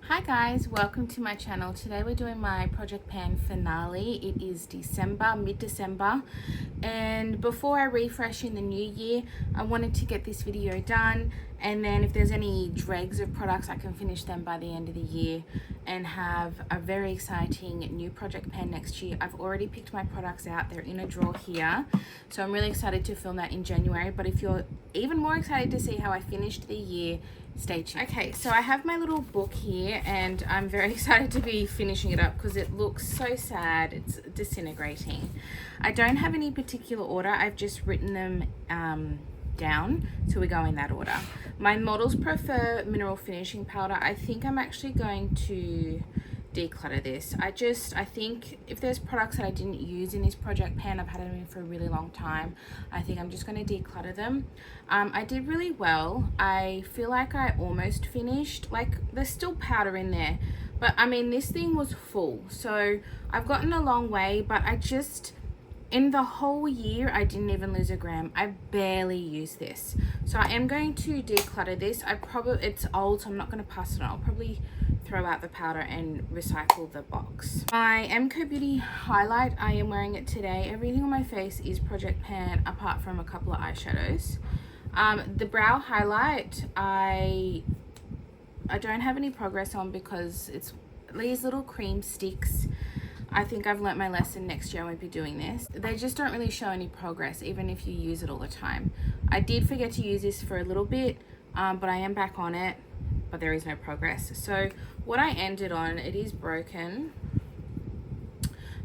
Hi guys, welcome to my channel. Today we're doing my project pan finale. It is December, mid-December, and before I refresh in the new year, I wanted to get this video done, and then if there's any dregs of products, I can finish them by the end of the year and have a very exciting new project pan next year. I've already picked my products out. They're in a drawer here, so I'm really excited to film that in January. But if you're even more excited to see how I finished the year, stay tuned. Okay, so I have my little book here and I'm very excited to be finishing it up because it looks so sad. It's disintegrating. I don't have any particular order. I've just written them down, so we go in that order. My models prefer mineral finishing powder. I think I'm actually going to declutter this. I think if there's products that I didn't use in this project pan, I've had them in for a really long time, I think I'm just going to declutter them. I did really well. I feel like I almost finished. Like, there's still powder in there, but I mean, this thing was full, so I've gotten a long way. But in the whole year, I didn't even lose a gram. I barely used this, so I am going to declutter this. It's old, so I'm not going to pass it on. I'll probably throw out the powder and recycle the box. My MCO Beauty highlight, I am wearing it today. Everything on my face is project pan apart from a couple of eyeshadows. The brow highlight, I don't have any progress on because it's these little cream sticks. I think I've learnt my lesson. Next year I won't be doing this. They just don't really show any progress even if you use it all the time. I did forget to use this for a little bit, but I am back on it, but there is no progress. So what I ended on, it is broken.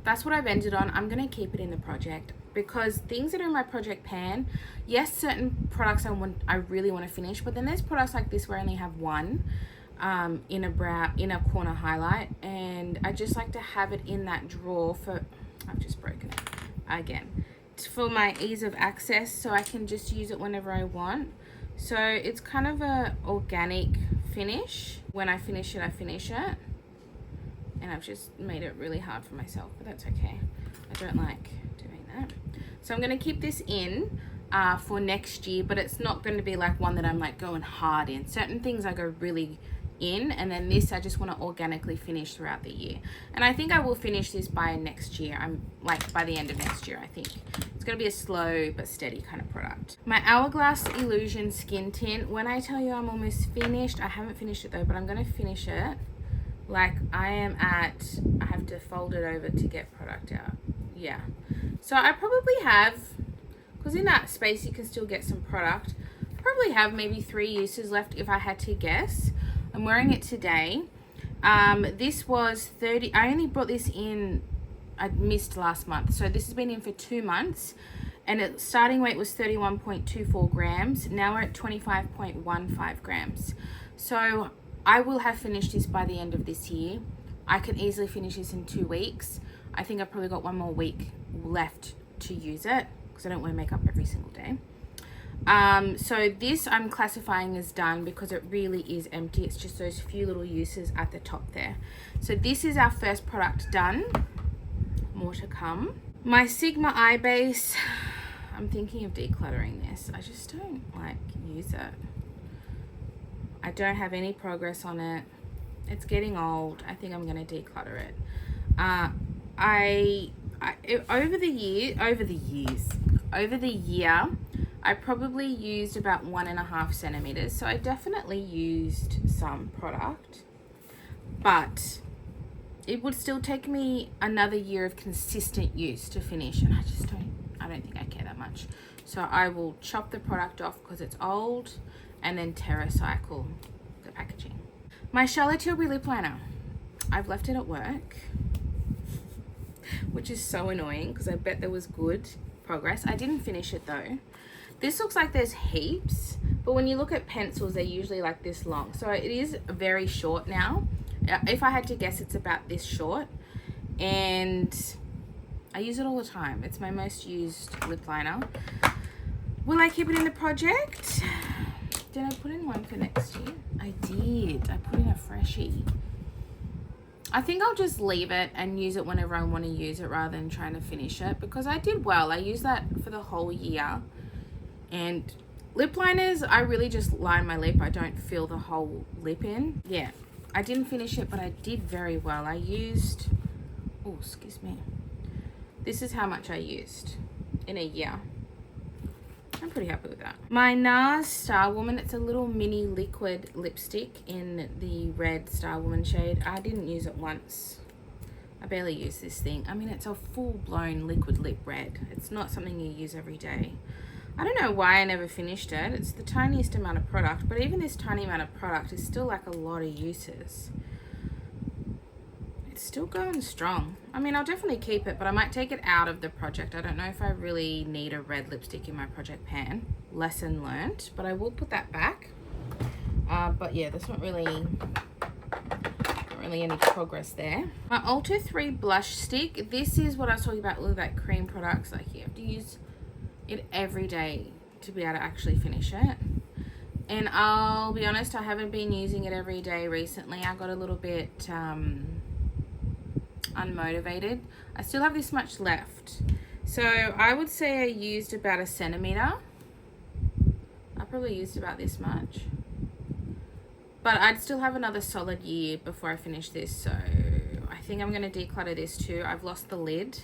That's what I've ended on. I'm going to keep it in the project because things that are in my project pan, yes, certain products I really want to finish, but then there's products like this where I only have one in a corner highlight, and I just like to have it in that drawer for, I've just broken it again, for my ease of access, so I can just use it whenever I want. So it's kind of a organic finish. When I finish it, I finish it, and I've just made it really hard for myself, but that's okay. I don't like doing that. So I'm going to keep this in for next year, but it's not going to be like one that I'm like going hard in. Certain things I go really in, and then this I just want to organically finish throughout the year, and I think I will finish this by next year. I'm like by the end of next year. I think it's going to be a slow but steady kind of product. My Hourglass Illusion Skin Tint, when I tell you I'm almost finished, I haven't finished it though, but I'm going to finish it. Like, I have to fold it over to get product out. Yeah, so I probably have, because in that space you can still get some product, I probably have maybe 3 uses left if I had to guess. I'm wearing it today. This was 30, I only brought this in, I missed last month, so this has been in for 2 months, and its starting weight was 31.24 grams. Now we're at 25.15 grams. So I will have finished this by the end of this year. I can easily finish this in 2 weeks. I think I've probably got 1 more week left to use it because I don't wear makeup every single day. So this I'm classifying as done because it really is empty. It's just those few little uses at the top there. So this is our first product done. More to come. My Sigma eye base, I'm thinking of decluttering this. I just don't like use it. I don't have any progress on it. It's getting old. I think I'm going to declutter it. Over the year, I probably used about 1.5 centimeters. So I definitely used some product, but it would still take me another year of consistent use to finish, and I don't think I care that much. So I will chop the product off because it's old, and then TerraCycle the packaging. My Charlotte Tilbury lip liner, I've left it at work, which is so annoying because I bet there was good progress. I didn't finish it though. This looks like there's heaps, but when you look at pencils, they're usually like this long. So it is very short now. If I had to guess, it's about this short, and I use it all the time. It's my most used lip liner. Will I keep it in the project? Did I put in one for next year? I did. I put in a freshie. I think I'll just leave it and use it whenever I want to use it rather than trying to finish it, because I did well. I used that for the whole year. And lip liners, I really just line my lip. I don't fill the whole lip in. Yeah, I didn't finish it, but I did very well. I used, oh, excuse me. This is how much I used in a year. I'm pretty happy with that. My Nars Starwoman, it's a little mini liquid lipstick in the red Starwoman shade. I didn't use it once. I barely use this thing. I mean, it's a full-blown liquid lip red. It's not something you use every day. I don't know why I never finished it. It's the tiniest amount of product, but even this tiny amount of product is still like a lot of uses. It's still going strong. I mean, I'll definitely keep it, but I might take it out of the project. I don't know if I really need a red lipstick in my project pan. Lesson learned, but I will put that back. But yeah, there's not really any progress there. My Ulta 3 blush stick. This is what I was talking about with that cream products. Like you have to use it every day to be able to actually finish it. And I'll be honest, I haven't been using it every day recently. I got a little bit unmotivated. I still have this much left. So I would say I used about 1 centimeter. I probably used about this much. But I'd still have another solid year before I finish this. So I think I'm going to declutter this too. I've lost the lid,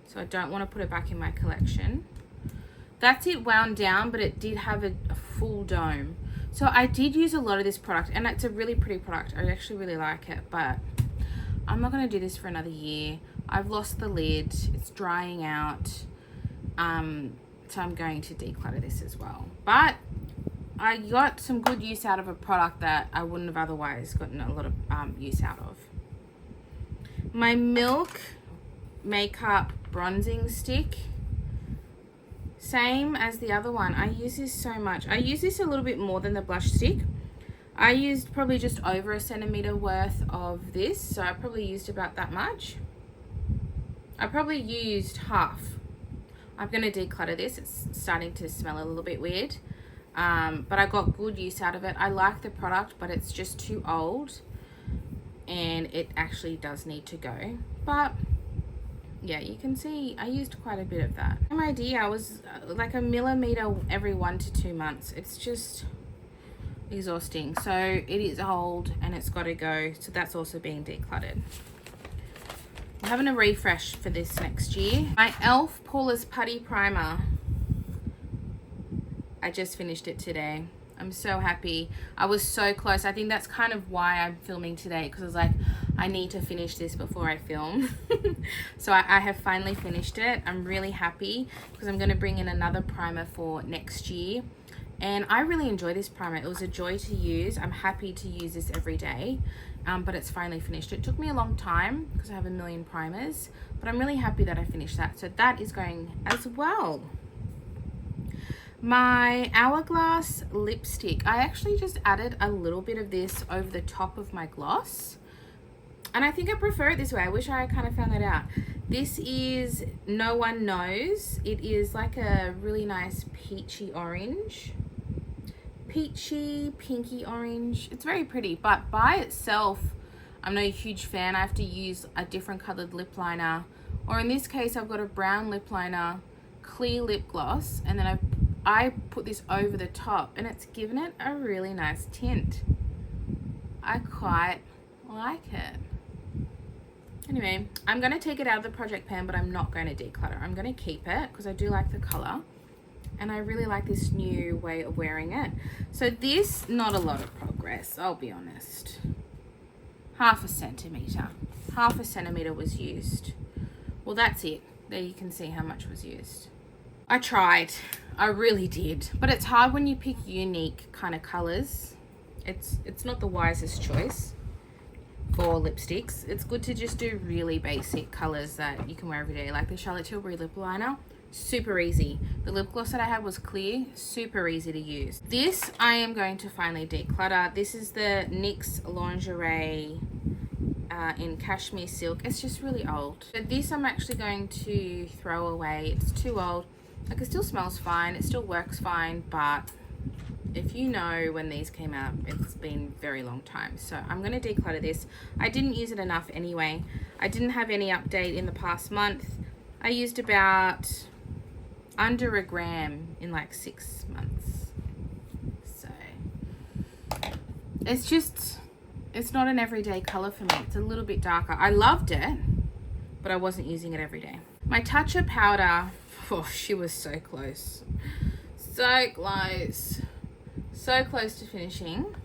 so I don't want to put it back in my collection. That's it wound down, but it did have a full dome. So I did use a lot of this product, and it's a really pretty product. I actually really like it, but I'm not going to do this for another year. I've lost the lid. It's drying out. So I'm going to declutter this as well. But I got some good use out of a product that I wouldn't have otherwise gotten a lot of use out of. My Milk Makeup Bronzing Stick. Same as the other one. I use this so much. I use this a little bit more than the blush stick. I used probably just over 1 centimeter worth of this. So I probably used about that much. I probably used half. I'm going to declutter this. It's starting to smell a little bit weird. But I got good use out of it. I like the product, but it's just too old. And it actually does need to go. But yeah, you can see I used quite a bit of that. My idea was like 1 millimeter every 1 to 2 months. It's just exhausting. So it is old and it's got to go. So that's also being decluttered. I'm having a refresh for this next year. My e.l.f. Paula's Putty Primer. I just finished it today. I'm so happy. I was so close. I think that's kind of why I'm filming today, because I was like, I need to finish this before I film. So I have finally finished it. I'm really happy because I'm going to bring in another primer for next year. And I really enjoy this primer. It was a joy to use. I'm happy to use this every day. But it's finally finished. It took me a long time because I have a million primers. But I'm really happy that I finished that. So that is going as well. My Hourglass lipstick. I actually just added a little bit of this over the top of my gloss. And I think I prefer it this way. I wish I kind of found that out. This is No One Knows. It is like a really nice peachy orange. Peachy, pinky orange. It's very pretty. But by itself, I'm not a huge fan. I have to use a different colored lip liner. Or in this case, I've got a brown lip liner, clear lip gloss. And then I put this over the top, and it's given it a really nice tint. I quite like it. Anyway, I'm going to take it out of the project pan, but I'm not going to declutter. I'm going to keep it because I do like the color, and I really like this new way of wearing it. So this, not a lot of progress, I'll be honest. 1/2 centimeter. 1/2 centimeter was used. Well, that's it. There you can see how much was used. I tried. I really did. But it's hard when you pick unique kind of colors. It's not the wisest choice for lipsticks. It's good to just do really basic colors that you can wear every day. Like the Charlotte Tilbury lip liner. Super easy. The lip gloss that I had was clear. Super easy to use. This I am going to finally declutter. This is the NYX Lingerie in Cashmere Silk. It's just really old. So this I'm actually going to throw away. It's too old. Like, it still smells fine, it still works fine, but if you know when these came out, it's been a very long time. So I'm going to declutter this. I didn't use it enough anyway. I didn't have any update in the past month. I used about under 1 gram in like 6 months. So it's just It's not an everyday color for me. It's a little bit darker. I loved it, but I wasn't using it every day. My Toucher powder, oh, she was so close. So close. So close to finishing,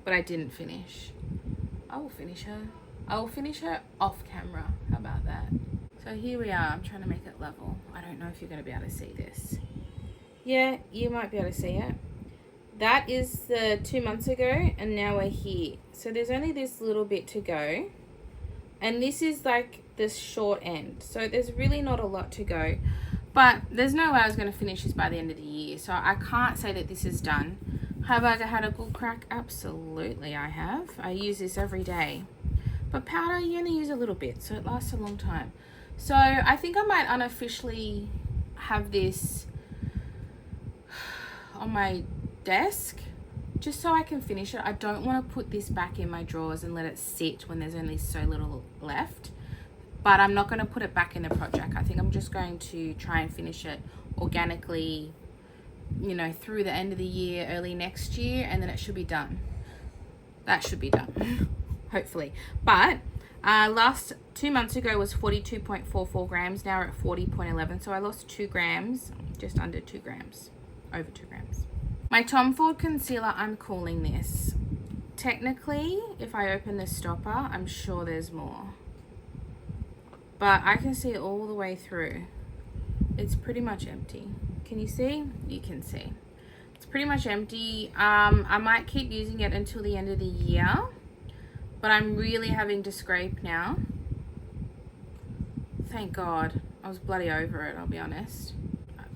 but I didn't finish. I will finish her. I will finish her off camera. How about that? So here we are. I'm trying to make it level. I don't know if you're going to be able to see this. Yeah, you might be able to see it. That is the 2 months ago, and now we're here. So there's only this little bit to go. And this is like the short end. So there's really not a lot to go. But there's no way I was going to finish this by the end of the year. So I can't say that this is done. Have I had a good crack? Absolutely I have. I use this every day. But powder, you only use a little bit. So it lasts a long time. So I think I might unofficially have this on my desk just so I can finish it. I don't want to put this back in my drawers and let it sit when there's only so little left. But I'm not going to put it back in the project. I think I'm just going to try and finish it organically, you know, through the end of the year, early next year, and then it should be done. That should be done, hopefully. But last 2 months ago was 42.44 grams. Now we're at 40.11. So I lost 2 grams, just under 2 grams, over 2 grams. My Tom Ford concealer, I'm calling this. Technically, if I open the stopper, I'm sure there's more. But I can see it all the way through. It's pretty much empty. Can you see? You can see. It's pretty much empty. I might keep using it until the end of the year. But I'm really having to scrape now. Thank God. I was bloody over it, I'll be honest.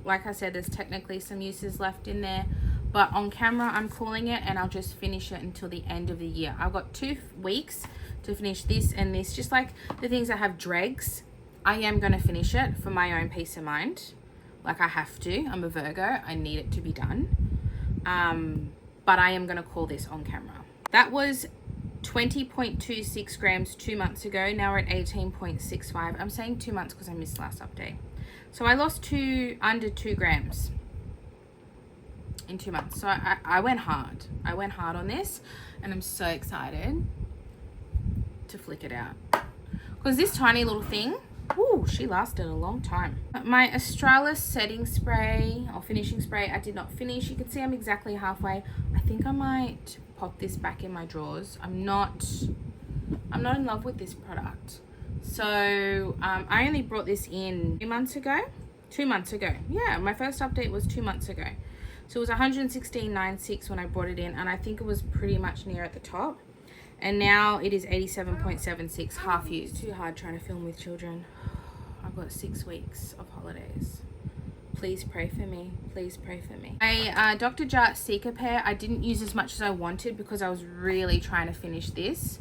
Like I said, there's technically some uses left in there. But on camera, I'm calling it, and I'll just finish it until the end of the year. I've got 2 weeks to finish this and this. Just like the things that have dregs, I am going to finish it for my own peace of mind. Like I have to. I'm a Virgo. I need it to be done. But I am going to call this on camera. That was 20.26 grams 2 months ago. Now we're at 18.65. I'm saying 2 months because I missed last update. So I lost under 2 grams in 2 months. So I went hard. I went hard on this, and I'm so excited to flick it out. Because this tiny little thing, ooh, she lasted a long time. My Australis setting spray, or finishing spray, I did not finish. You can see I'm exactly halfway. I think I might pop this back in my drawers. I'm not in love with this product. So I only brought this in 2 months ago. 2 months ago. Yeah, my first update was 2 months ago. So it was 116.96 when I brought it in, and I think it was pretty much near at the top. And now it is 87.76, half used. Too hard trying to film with children. I've got 6 weeks of holidays. Please pray for me. Please pray for me. My Dr. Jart Seeker Pair, I didn't use as much as I wanted because I was really trying to finish this.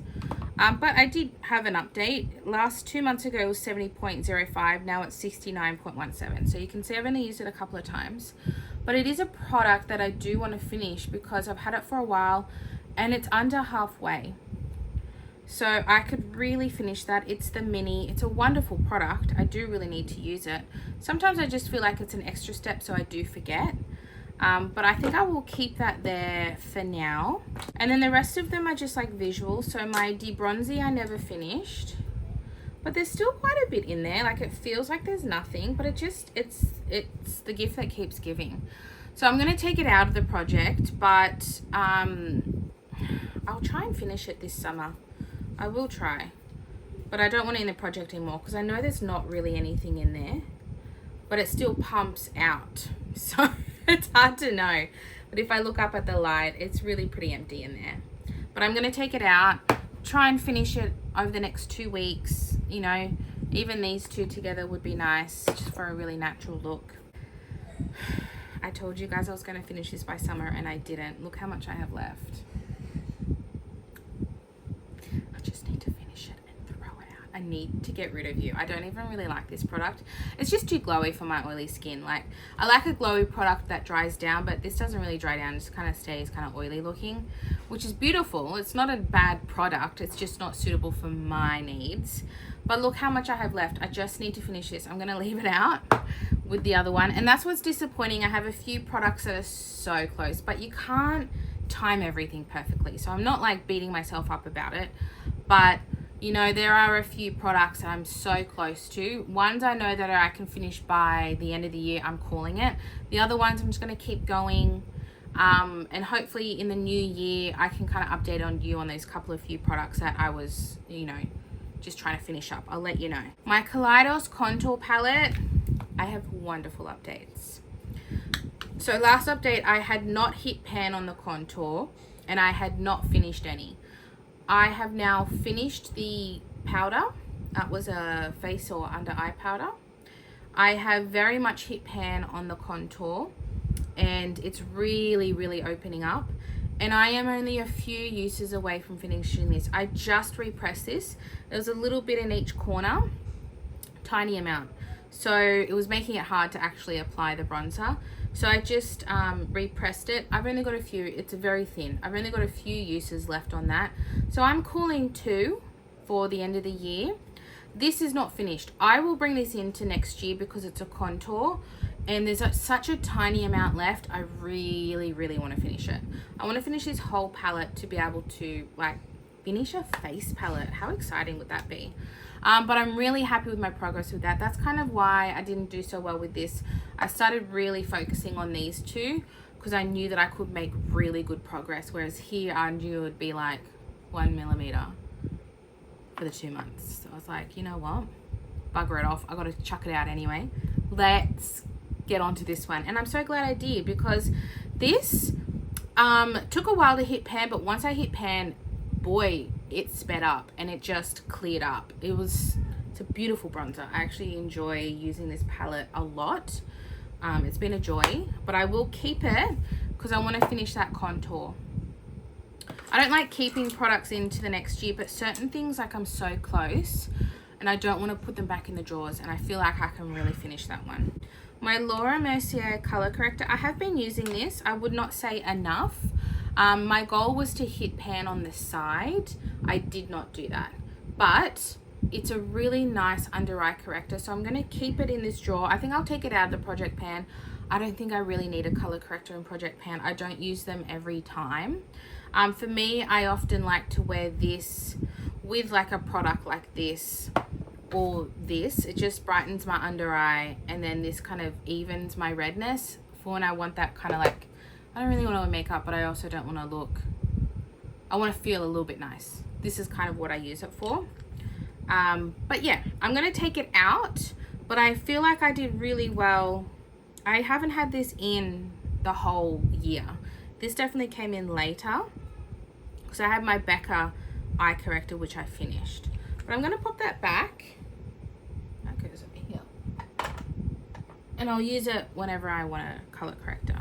But I did have an update. Last 2 months ago it was 70.05. Now it's 69.17. So you can see I've only used it a couple of times. But it is a product that I do want to finish because I've had it for a while and it's under halfway. So I could really finish that. It's the mini. It's a wonderful product. I do really need to use it. Sometimes I just feel like it's an extra step, so I do forget. But I think I will keep that there for now. And then the rest of them are just like visual. So my D-Bronzi I never finished. But there's still quite a bit in there. Like it feels like there's nothing, but it's the gift that keeps giving. So I'm going to take it out of the project, but I'll try and finish it this summer. I will try. But I don't want it in the project anymore because I know there's not really anything in there. But it still pumps out. So it's hard to know. But if I look up at the light, it's really pretty empty in there. But I'm going to take it out, try and finish it over the next 2 weeks. You know, even these two together would be nice just for a really natural look. I told you guys I was going to finish this by summer and I didn't. Look how much I have left. I just need to finish it and throw it out. I need to get rid of you. I don't even really like this product. It's just too glowy for my oily skin. Like, I like a glowy product that dries down, but this doesn't really dry down. It just kind of stays kind of oily looking, which is beautiful. It's not a bad product. It's just not suitable for my needs. But look how much I have left. I just need to finish this. I'm going to leave it out with the other one. And that's what's disappointing. I have a few products that are so close, but you can't time everything perfectly. So I'm not like beating myself up about it, but you know, there are a few products that I'm so close to. Ones I know that I can finish by the end of the year, I'm calling it. The other ones I'm just going to keep going. And hopefully in the new year, I can kind of update on you on those couple of few products that I was, you know, just trying to finish up. I'll let you know. My Kaleidos contour palette, I have wonderful updates. So last update, I had not hit pan on the contour and I had not finished any. I have now finished the powder. That was a face or under eye powder. I have very much hit pan on the contour and it's really, really opening up. And I am only a few uses away from finishing this. I just repressed this. There was a little bit in each corner, tiny amount. So it was making it hard to actually apply the bronzer. So I just repressed it. I've only got a few, it's very thin. I've only got a few uses left on that. So I'm calling 2 for the end of the year. This is not finished. I will bring this into next year because it's a contour and there's such a tiny amount left. I really, really want to finish it. I want to finish this whole palette to be able to like finish a face palette. How exciting would that be? But I'm really happy with my progress with that. That's kind of why I didn't do so well with this. I started really focusing on these two because I knew that I could make really good progress. Whereas here I knew it would be like 1 millimeter for the 2 months. So I was like, you know what? Bugger it off. I got to chuck it out anyway. Let's get onto this one. And I'm so glad I did because this took a while to hit pan. But once I hit pan, boy, it sped up and it just cleared up. It's a beautiful bronzer. I actually enjoy using this palette a lot. It's been a joy, but I will keep it because I want to finish that contour. I don't like keeping products into the next year, but certain things, like I'm so close and I don't want to put them back in the drawers, and I feel like I can really finish that one. My Laura Mercier color corrector, I have been using this. I would not say enough. My goal was to hit pan on the side. I did not do that, but it's a really nice under eye corrector. So I'm going to keep it in this drawer. I think I'll take it out of the project pan. I don't think I really need a color corrector in project pan. I don't use them every time. For me, I often like to wear this with like a product like this or this. It just brightens my under eye, and then this kind of evens my redness for when I want that kind of like, I don't really want to wear makeup, but I also don't want to look, I want to feel a little bit nice. This is kind of what I use it for. But yeah, I'm going to take it out, but I feel like I did really well. I haven't had this in the whole year. This definitely came in later because I had my Becca eye corrector, which I finished. But I'm going to pop that back. That goes over here. And I'll use it whenever I want a color corrector.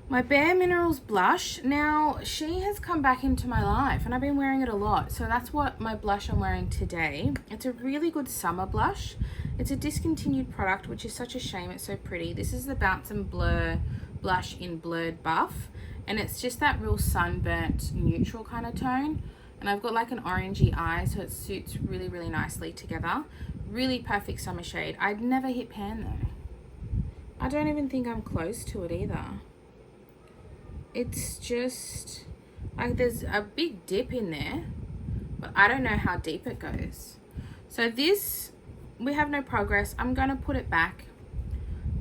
My BareMinerals blush, now she has come back into my life and I've been wearing it a lot. So that's what my blush I'm wearing today. It's a really good summer blush. It's a discontinued product, which is such a shame. It's so pretty. This is the Bounce and Blur blush in Blurred Buff. And it's just that real sunburnt neutral kind of tone. And I've got like an orangey eye, so it suits really, really nicely together. Really perfect summer shade. I'd never hit pan though. I don't even think I'm close to it either. It's just like there's a big dip in there, but I don't know how deep it goes. So this, we have no progress. I'm going to put it back.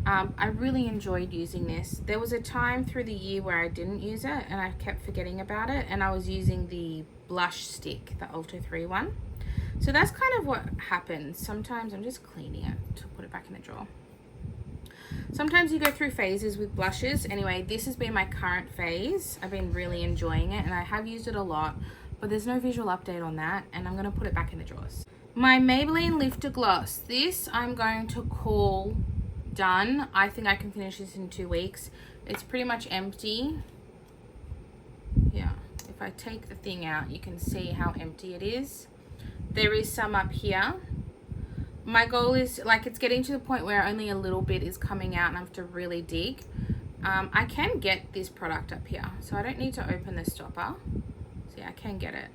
I really enjoyed using this. There was a time through the year where I didn't use it and I kept forgetting about it, and I was using the blush stick, the Ulta 3 one. So that's kind of what happens. Sometimes I'm just cleaning it to put it back in the drawer. Sometimes you go through phases with blushes. Anyway, this has been my current phase. I've been really enjoying it and I have used it a lot, but there's no visual update on that, and I'm going to put it back in the drawers. My Maybelline Lifter Gloss. This I'm going to call done. I think I can finish this in 2 weeks. It's pretty much empty. Yeah, if I take the thing out, you can see how empty it is. There is some up here. My goal is, like, it's getting to the point where only a little bit is coming out and I have to really dig. I can get this product up here, so I don't need to open the stopper. See, I can get it.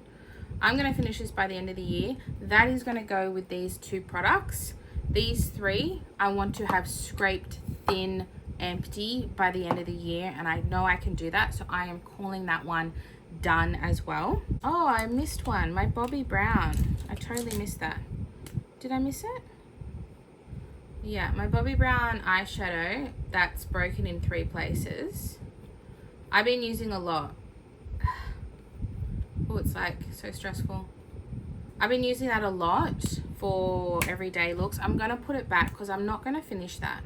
I'm going to finish this by the end of the year. That is going to go with these 2 products. These 3 I want to have scraped thin empty by the end of the year, and I know I can do that, so I am calling that one done as well. Oh, I missed one, my Bobbi Brown. I totally missed that. Did I miss it? Yeah, my Bobbi Brown eyeshadow that's broken in 3 places. I've been using a lot. Oh, it's like so stressful. I've been using that a lot for everyday looks. I'm gonna put it back because I'm not gonna finish that,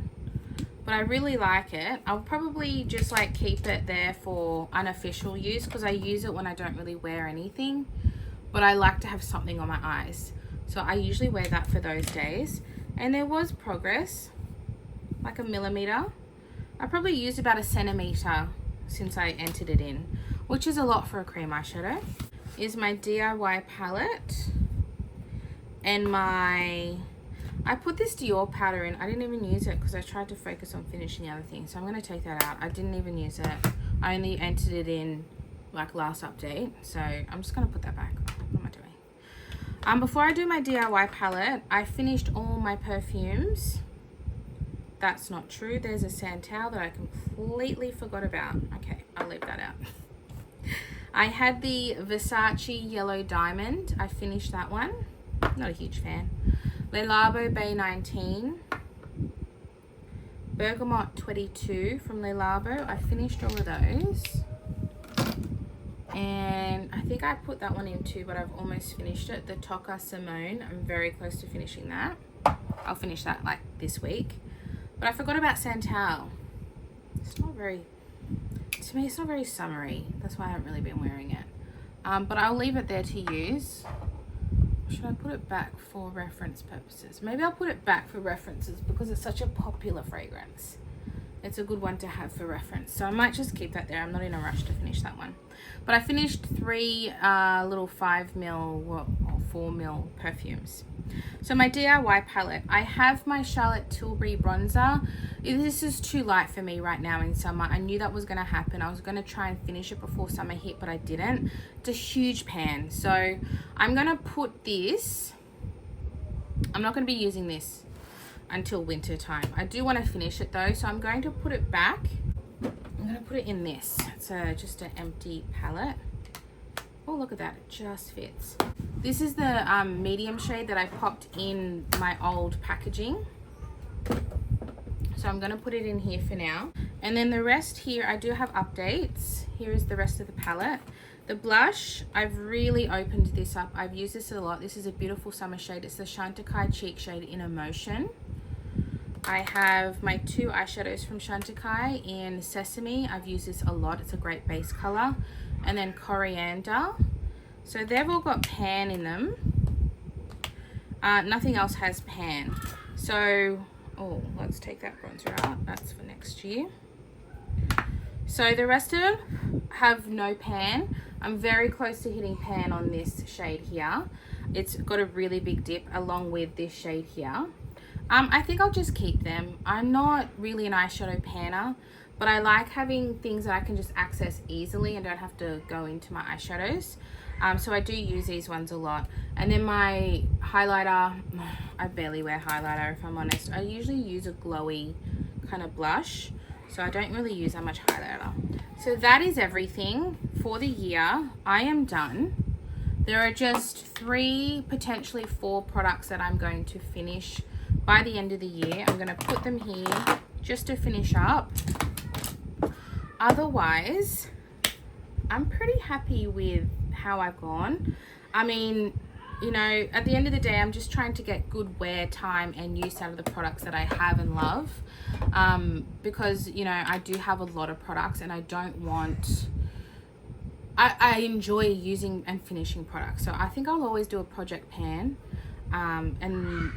but I really like it. I'll probably just like keep it there for unofficial use because I use it when I don't really wear anything, but I like to have something on my eyes, so I usually wear that for those days. And there was progress, like 1 millimeter. I probably used about 1 centimeter since I entered it in, which is a lot for a cream eyeshadow. Is my DIY palette and I put this Dior powder in. I didn't even use it because I tried to focus on finishing the other thing, so I'm going to take that out. I didn't even use it. I only entered it in like last update, so I'm just going to put that back. What am I doing? Before I do my DIY palette, I finished all my perfumes. That's not true. There's a Chantecaille that I completely forgot about. Okay, I'll leave that out. I had the Versace Yellow Diamond. I finished that one. Not a huge fan. Le Labo Bay 19. Bergamot 22 from Le Labo. I finished all of those. And I think I put that one in too, but I've almost finished it. The Tocca Simone. I'm very close to finishing that. I'll finish that like this week. But I forgot about Chantecaille. It's not very... To me, it's not very summery. That's why I haven't really been wearing it. But I'll leave it there to use. Should I put it back for reference purposes? Maybe I'll put it back for references because it's such a popular fragrance. It's a good one to have for reference. So I might just keep that there. I'm not in a rush to finish that one. But I finished 3 little 5 ml or 4 ml perfumes. So my DIY palette, I have my Charlotte Tilbury bronzer. This is too light for me right now in summer. I knew that was going to happen. I was going to try and finish it before summer hit, but I didn't. It's a huge pan. So I'm going to put this, I'm not going to be using this until winter time. I do want to finish it though, so I'm going to put it back. I'm going to put it in this. It's just an empty palette. Oh, look at that, it just fits. This is the medium shade that I popped in my old packaging. So I'm gonna put it in here for now. And then the rest here, I do have updates. Here is the rest of the palette. The blush, I've really opened this up. I've used this a lot. This is a beautiful summer shade. It's the Chantecaille Cheek Shade in Emotion. I have my 2 eyeshadows from Chantecaille in Sesame. I've used this a lot. It's a great base color. And then Corriander. So they've all got pan in them. Nothing else has pan. So, oh, let's take that bronzer out. That's for next year. So the rest of them have no pan. I'm very close to hitting pan on this shade here. It's got a really big dip along with this shade here. I think I'll just keep them. I'm not really an eyeshadow panner, but I like having things that I can just access easily and don't have to go into my eyeshadows. So I do use these ones a lot. And then my highlighter, I barely wear highlighter if I'm honest. I usually use a glowy kind of blush, so I don't really use that much highlighter. So that is everything for the year. I am done. There are just 3, potentially 4 products that I'm going to finish by the end of the year. I'm going to put them here just to finish up. Otherwise, I'm pretty happy with how I've gone. I mean, you know, at the end of the day, I'm just trying to get good wear time and use out of the products that I have and love. Because, you know, I do have a lot of products and I don't want... I enjoy using and finishing products. So I think I'll always do a project pan. And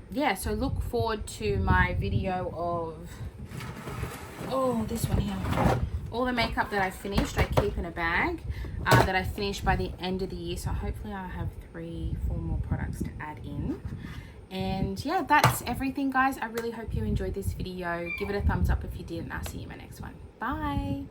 yeah, so look forward to my video of... Oh, this one here. All the makeup that I finished, I keep in a bag that I finished by the end of the year. So hopefully I'll have 3-4 more products to add in. And yeah, that's everything, guys. I really hope you enjoyed this video. Give it a thumbs up if you did, and I'll see you in my next one. Bye.